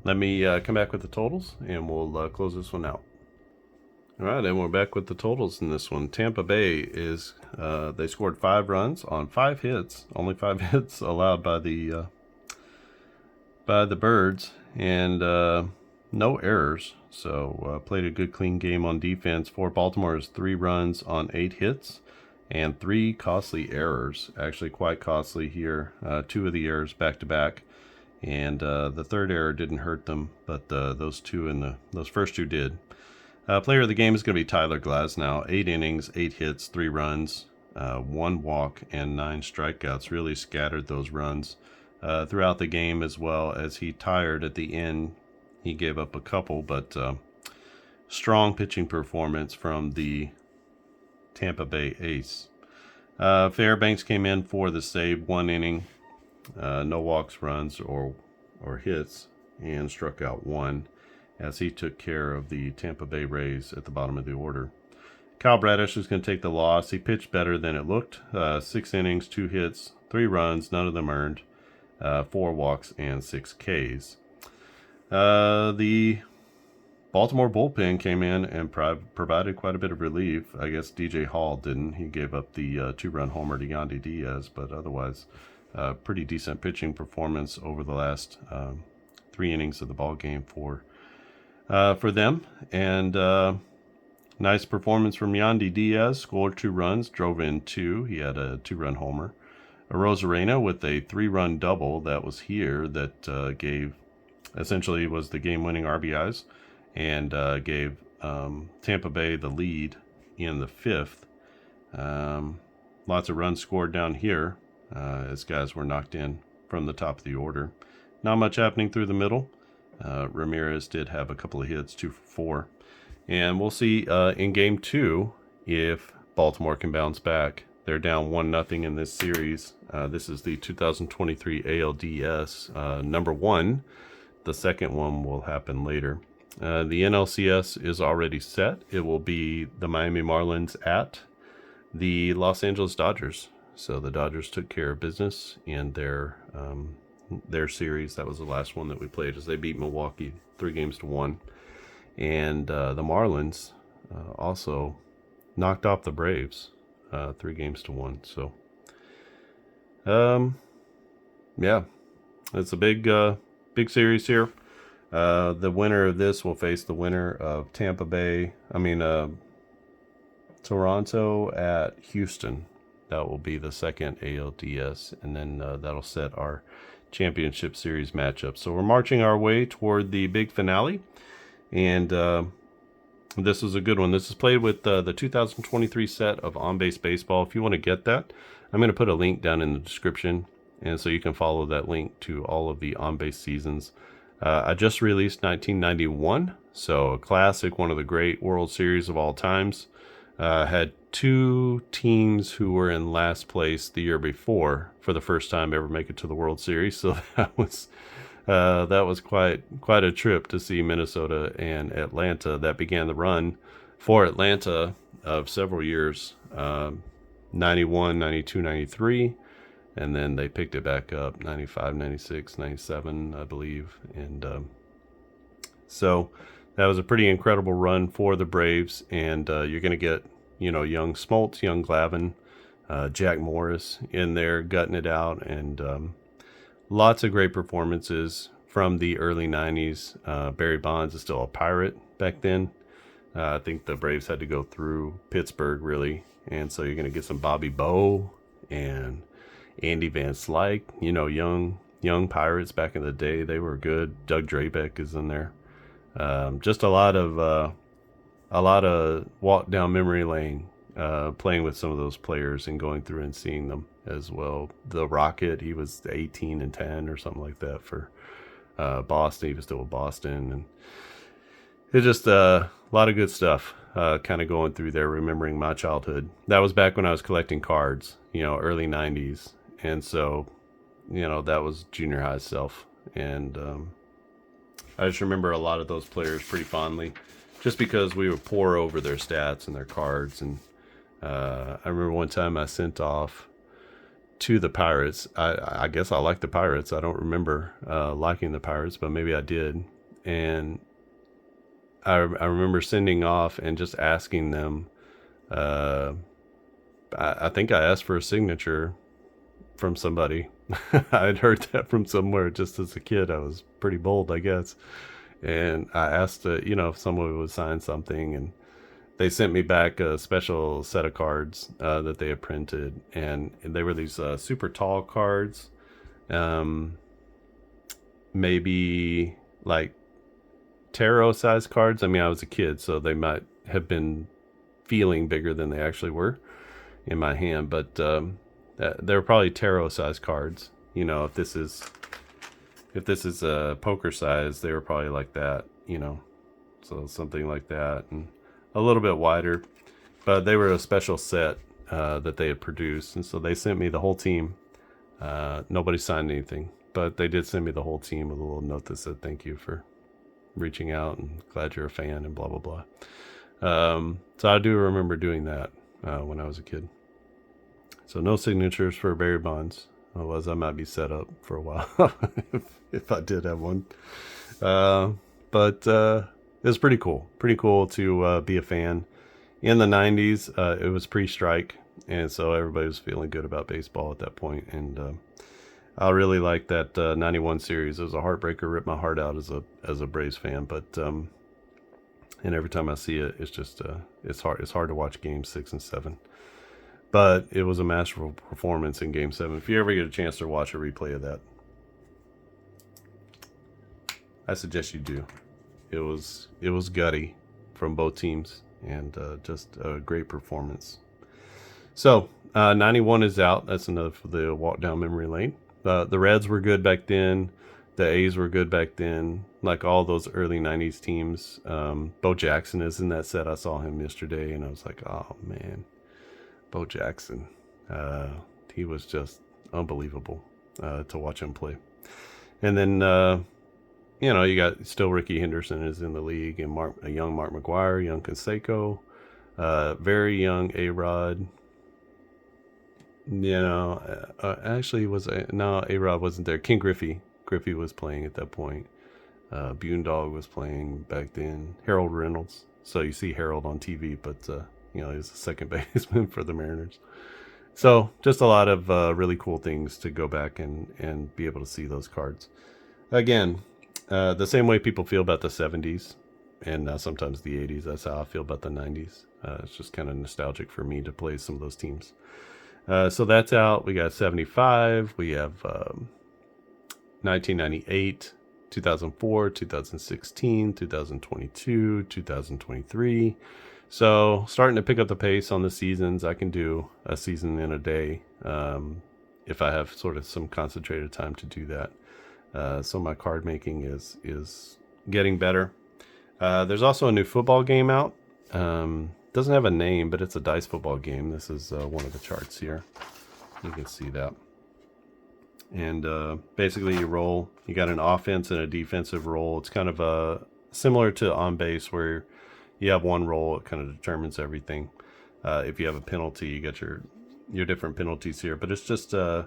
Let me come back with the totals, and we'll close this one out. All right, and we're back with the totals in this one. Tampa Bay is, they scored 5 runs on 5 hits. Only 5 hits allowed by the Birds, and no errors. So played a good clean game on defense. For Baltimore is 3 runs on 8 hits and 3 costly errors. Actually quite costly here. 2 of the errors back to back, and the third error didn't hurt them, but those first 2 did. Player of the game is going to be Tyler Glasnow. 8 innings, 8 hits, 3 runs, 1 walk, and 9 strikeouts. Really scattered those runs throughout the game, as well as he tired at the end. He gave up a couple, but strong pitching performance from the Tampa Bay ace. Fairbanks came in for the save, 1 inning, no walks, runs, or hits, and struck out 1 as he took care of the Tampa Bay Rays at the bottom of the order. Kyle Bradish is going to take the loss. He pitched better than it looked. 6 innings, 2 hits, 3 runs, none of them earned. 4 walks and 6 Ks. The Baltimore bullpen came in and provided quite a bit of relief. I guess DJ Hall didn't. He gave up the 2-run homer to Yandy Diaz, but otherwise pretty decent pitching performance over the last 3 innings of the ball game for them. And Nice performance from Yandy Diaz. Scored 2 runs, drove in 2. He had a 2-run homer. Rosarena with a 3-run double that was here that gave, essentially was the game-winning RBIs and gave Tampa Bay the lead in the 5th. Lots of runs scored down here as guys were knocked in from the top of the order. Not much happening through the middle. Ramirez did have a couple of hits, 2 for 4. And we'll see in Game 2 if Baltimore can bounce back. They're down 1-0 in this series. This is the 2023 ALDS number 1. The second one will happen later. The NLCS is already set. It will be the Miami Marlins at the Los Angeles Dodgers. So the Dodgers took care of business in their series. That was the last one that we played as they beat Milwaukee 3-1. And the Marlins also knocked off the Braves 3-1. So, yeah, it's a big series here. The winner of this will face the winner of Toronto at Houston. That will be the second ALDS, and then that'll set our championship series matchup. So we're marching our way toward the big finale, and this is a good one. This is played with the 2023 set of On Base Baseball. If you want to get that, I'm going to put a link down in the description, and so you can follow that link to all of the On Base seasons. I just released 1991, so a classic, one of the great World Series of all times. Had 2 teams who were in last place the year before for the first time ever make it to the World Series. So that was quite a trip to see Minnesota and Atlanta. That began the run for Atlanta of several years, 91, 92, 93. And then they picked it back up, 95, 96, 97, I believe. And so that was a pretty incredible run for the Braves. And you're going to get, young Smoltz, young Glavine, Jack Morris in there gutting it out. And lots of great performances from the early 90s. Barry Bonds is still a Pirate back then. I think the Braves had to go through Pittsburgh, really. And so you're going to get some Bobby Bowe and Andy Van Slyke, young Pirates back in the day. They were good. Doug Drabeck is in there. Just a lot of walk down memory lane, playing with some of those players and going through and seeing them as well. The Rocket, he was 18-10 or something like that for Boston. He was still with Boston, and it's just a lot of good stuff. Kind of going through there, remembering my childhood. That was back when I was collecting cards, early 90s. And so, that was junior high self. And I just remember a lot of those players pretty fondly, just because we would pore over their stats and their cards. And I remember one time I sent off to the Pirates. I guess I like the Pirates. I don't remember liking the Pirates, but maybe I did. And I remember sending off and just asking them. I think I asked for a signature from somebody. I'd heard that from somewhere just as a kid. I was pretty bold, I guess. And I asked, if someone would sign something, and they sent me back a special set of cards that they had printed. And they were these super tall cards, maybe like tarot size cards. I mean, I was a kid, so they might have been feeling bigger than they actually were in my hand, but they were probably tarot size cards. If this is a poker size, they were probably like that, so something like that, and a little bit wider. But they were a special set that they had produced, and so they sent me the whole team. Nobody signed anything, but they did send me the whole team with a little note that said thank you for reaching out and glad you're a fan and blah blah blah. So I do remember doing that when I was a kid. So no signatures for Barry Bonds. Otherwise, I might be set up for a while if I did have one. But it was pretty cool. Pretty cool to be a fan. In the 90s, it was pre-strike, and so everybody was feeling good about baseball at that point. And I really liked that 91 series. It was a heartbreaker, ripped my heart out as a Braves fan. But And every time I see it, it's just it's hard to watch games 6 and 7. But it was a masterful performance in Game 7. If you ever get a chance to watch a replay of that, I suggest you do. It was gutty from both teams, and just a great performance. So 91 is out. That's enough for the walk down memory lane. The Reds were good back then. The A's were good back then. Like all those early 90s teams. Bo Jackson is in that set. I saw him yesterday, and I was like, oh, man. Bo Jackson. He was just unbelievable to watch him play. And then, you got still Ricky Henderson is in the league, and a young Mark McGwire, young Canseco, very young A-Rod. Actually A-Rod wasn't there. King Griffey was playing at that point. Boondog was playing back then. Harold Reynolds. So you see Harold on TV, but he was a second baseman for the Mariners. So just a lot of really cool things to go back and be able to see those cards. Again, the same way people feel about the 70s and sometimes the 80s. That's how I feel about the 90s. It's just kind of nostalgic for me to play some of those teams. So that's out. We got 75. We have 1998, 2004, 2016, 2022, 2023. So starting to pick up the pace on the seasons. I can do a season in a day if I have sort of some concentrated time to do that. So my card making is getting better. There's also a new football game out. Doesn't have a name, but it's a dice football game. This is one of the charts here. You can see that. And basically you roll. You got an offense and a defensive roll. It's kind of similar to on base where you have one roll. It kind of determines everything. If you have a penalty, you get your different penalties here. But it's just a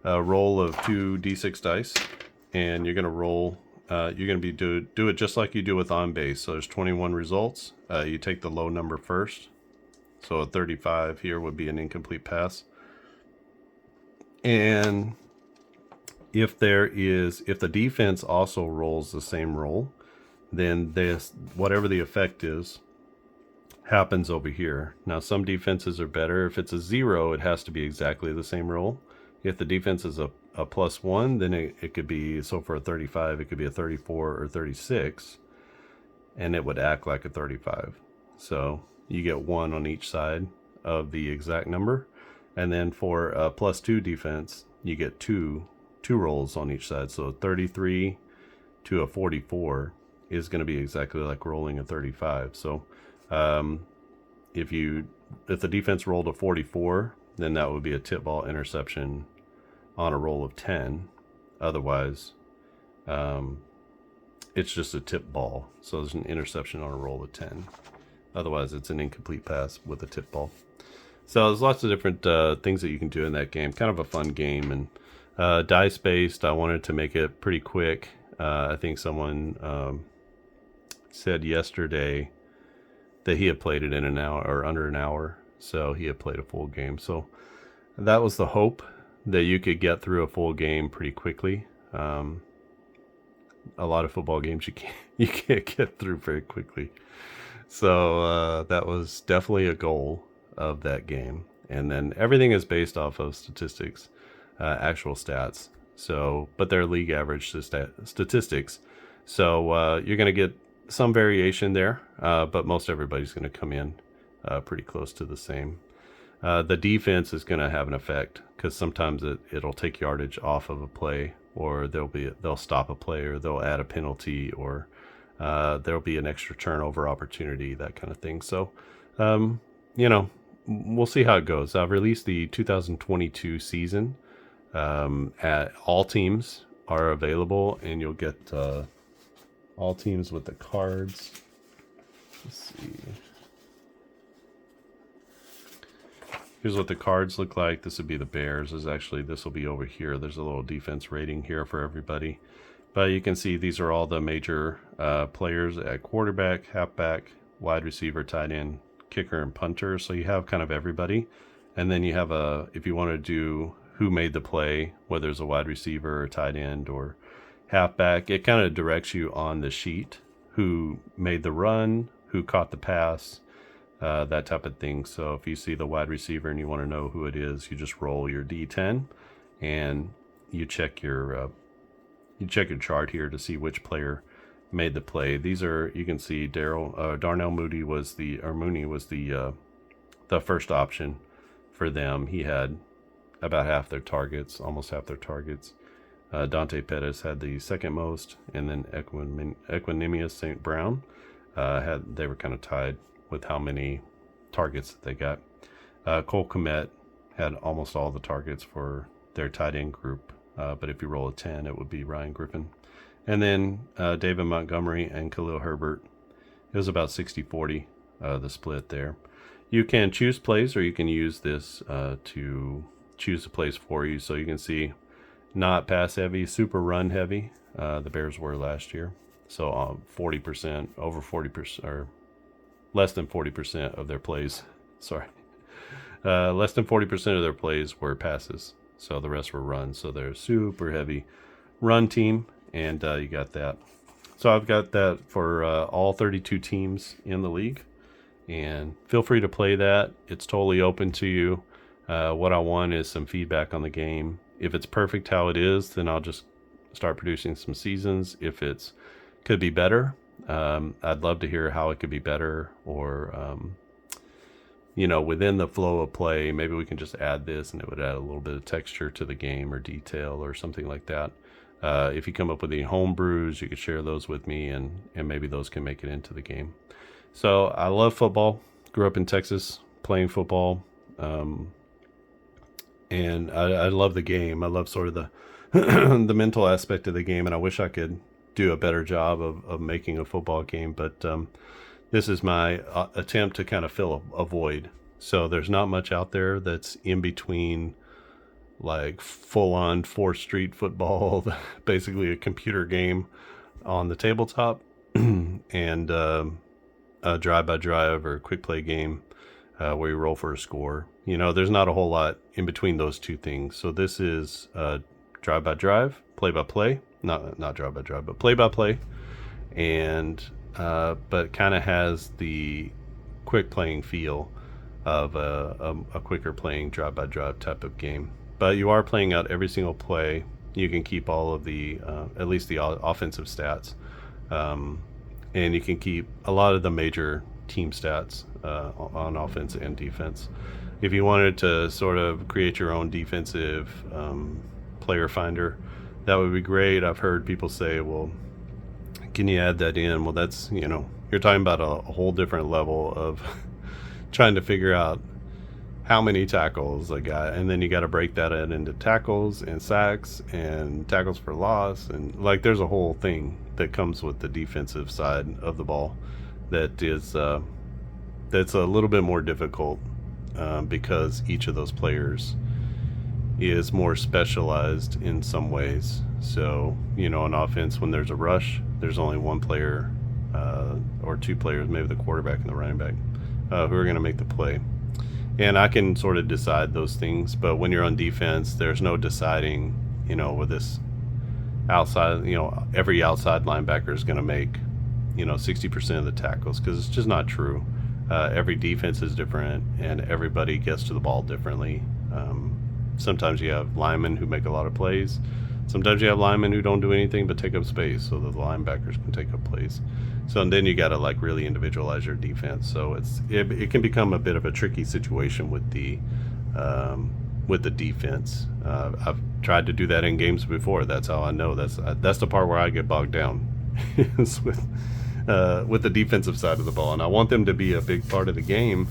roll of 2 d6 dice. And you're going to roll. You're going to do it just like you do with on base. So there's 21 results. You take the low number first. So a 35 here would be an incomplete pass. And if the defense also rolls the same roll, then whatever the effect is happens over here. Now some defenses are better. If it's a 0, it has to be exactly the same roll. If the defense is a +1, then it could be, so for a 35, it could be a 34 or 36, and it would act like a 35. So you get 1 on each side of the exact number. And then for a +2 defense, you get two rolls on each side. So a 33 to a 44 is going to be exactly like rolling a 35. So if the defense rolled a 44, then that would be a tip ball interception on a roll of 10. Otherwise, it's just a tip ball. So there's an interception on a roll of 10. Otherwise, it's an incomplete pass with a tip ball. So there's lots of different things that you can do in that game. Kind of a fun game. And dice-based, I wanted to make it pretty quick. I think someone said yesterday that he had played it in an hour or under an hour. So he had played a full game. So that was the hope, that you could get through a full game pretty quickly. A lot of football games you can't get through very quickly. So that was definitely a goal of that game. And then everything is based off of statistics, actual stats. So, but they're league average statistics. So you're going to get some variation there, but most everybody's going to come in pretty close to the same. The defense is going to have an effect because sometimes it'll take yardage off of a play, or they'll stop a play, or they'll add a penalty, or there'll be an extra turnover opportunity, that kind of thing. So, we'll see how it goes. I've released the 2022 season. All teams are available, and you'll get all teams with the cards. Let's see. Here's what the cards look like. This would be the Bears. This will be over here. There's a little defense rating here for everybody. But you can see these are all the major players at quarterback, halfback, wide receiver, tight end, kicker, and punter. So you have kind of everybody. And then you have if you want to do who made the play, whether it's a wide receiver or tight end or halfback, it kind of directs you on the sheet who made the run, who caught the pass, that type of thing. So if you see the wide receiver and you want to know who it is, you just roll your D10 and you check your chart here to see which player made the play. These are, you can see Darnell Mooney was the first option for them. He had about half their targets, almost half their targets. Dante Pettis had the second most, and then Equanimous St. Brown they were kind of tied with how many targets that they got. Cole Kmet had almost all the targets for their tight end group, but if you roll a 10, it would be Ryan Griffin. And then David Montgomery and Khalil Herbert. It was about 60-40, the split there. You can choose plays, or you can use this to choose the plays for you. So you can see not pass heavy, super run heavy. The Bears were last year. So 40%, over 40%, or less than 40% of their plays. Less than 40% of their plays were passes. So the rest were runs. So they're a super heavy run team, and you got that. So I've got that for all 32 teams in the league. And feel free to play that. It's totally open to you. What I want is some feedback on the game. If it's perfect how it is, then I'll just start producing some seasons. If it's could be better, I'd love to hear how it could be better, or within the flow of play, maybe we can just add this and it would add a little bit of texture to the game or detail or something like that. If you come up with any home brews, you could share those with me, and maybe those can make it into the game. So I love football. Grew up in Texas playing football. And I love the game. I love sort of the the mental aspect of the game, and I wish I could do a better job of making a football game. But this is my attempt to kind of fill a void. So there's not much out there that's in between, like full-on 4th Street football, basically a computer game on the tabletop, and a drive-by-drive or quick play game where you roll for a score. There's not a whole lot in between those two things. So this is drive-by-drive, play-by-play, not drive-by-drive, but play-by-play, and but kind of has the quick playing feel of a quicker playing drive-by-drive type of game. But you are playing out every single play. You can keep all of the, at least the offensive stats, and you can keep a lot of the major team stats on offense and defense. If you wanted to sort of create your own defensive player finder, that would be great. I've heard people say, well, can you add that in? Well, that's, you're talking about a whole different level of trying to figure out how many tackles a guy, and then you got to break that into tackles and sacks and tackles for loss, and like there's a whole thing that comes with the defensive side of the ball that is that's a little bit more difficult because each of those players is more specialized in some ways. So on offense, when there's a rush, there's only one player or two players, maybe the quarterback and the running back, who are going to make the play. And I can sort of decide those things, but when you're on defense, there's no deciding, with this outside, every outside linebacker is going to make, 60% of the tackles, because it's just not true. Every defense is different, and everybody gets to the ball differently. Sometimes you have linemen who make a lot of plays. Sometimes you have linemen who don't do anything but take up space so that the linebackers can take up plays. So, and then you got to like really individualize your defense. So it can become a bit of a tricky situation with the defense. I've tried to do that in games before. That's how I know. That's the part where I get bogged down is with the defensive side of the ball, and I want them to be a big part of the game.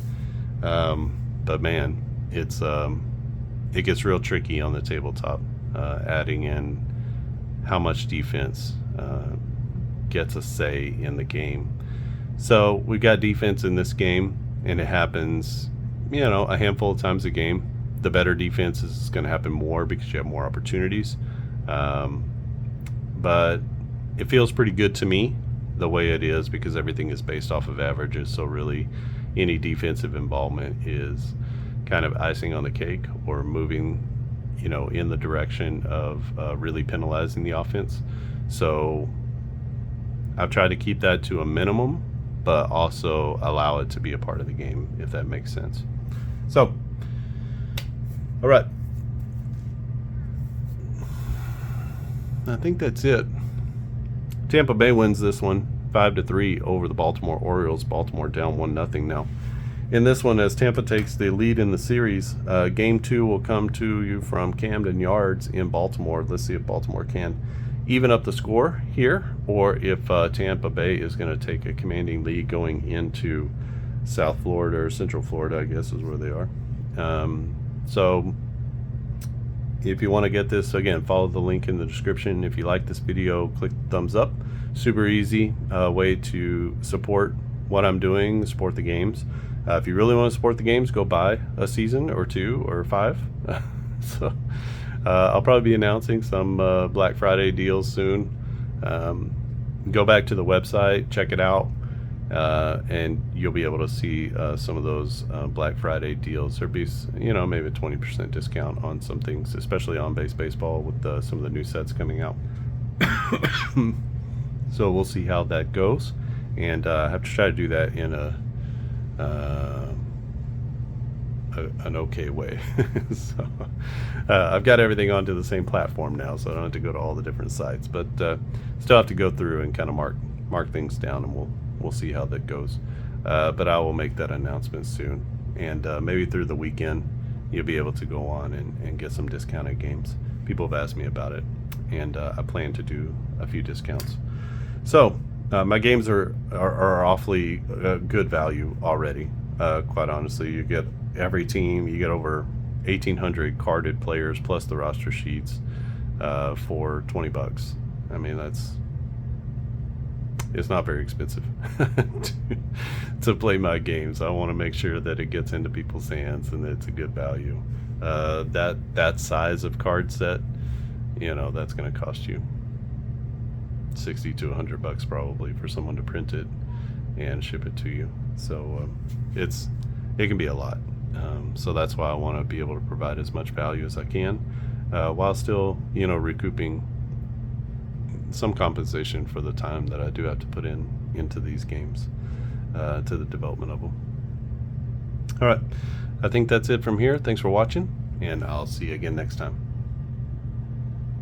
But man, it gets real tricky on the tabletop, adding in how much defense gets a say in the game. So we've got defense in this game, and it happens, a handful of times a game. The better defense is going to happen more because you have more opportunities. But it feels pretty good to me the way it is, because everything is based off of averages. So really any defensive involvement is kind of icing on the cake, or moving, in the direction of really penalizing the offense. So I've tried to keep that to a minimum, but also allow it to be a part of the game, if that makes sense. So, all right. I think that's it. Tampa Bay wins this one 5-3 over the Baltimore Orioles. Baltimore down 1-0 now. In this one, as Tampa takes the lead in the series, Game 2 will come to you from Camden Yards in Baltimore. Let's see if Baltimore can even up the score here, or if Tampa Bay is going to take a commanding lead going into South Florida, or Central Florida, I guess is where they are. So if you want to get this, again, follow the link in the description. If you like this video, click the thumbs up. Super easy way to support what I'm doing, support the games. If you really want to support the games, go buy a season or 2 or 5. So I'll probably be announcing some Black Friday deals soon. Go back to the website, check it out, and you'll be able to see some of those Black Friday deals. There'll be, maybe a 20% discount on some things, especially on base baseball with some of the new sets coming out. So we'll see how that goes, and I have to try to do that in an okay way. So I've got everything onto the same platform now, so I don't have to go to all the different sites, but still have to go through and kind of mark things down, and we'll see how that goes. But I will make that announcement soon, and maybe through the weekend you'll be able to go on and get some discounted games. People have asked me about it, and I plan to do a few discounts. So my games are awfully good value already. Quite honestly, you get every team, you get over 1,800 carded players plus the roster sheets for $20. I mean, it's not very expensive to play my games. I want to make sure that it gets into people's hands and that it's a good value. That size of card set, that's going to cost you $60 to $100 probably for someone to print it and ship it to you. So it can be a lot. So that's why I want to be able to provide as much value as I can, while still recouping some compensation for the time that I do have to put into these games, to the development of them. All right, I think that's it from here. Thanks for watching, and I'll see you again next time.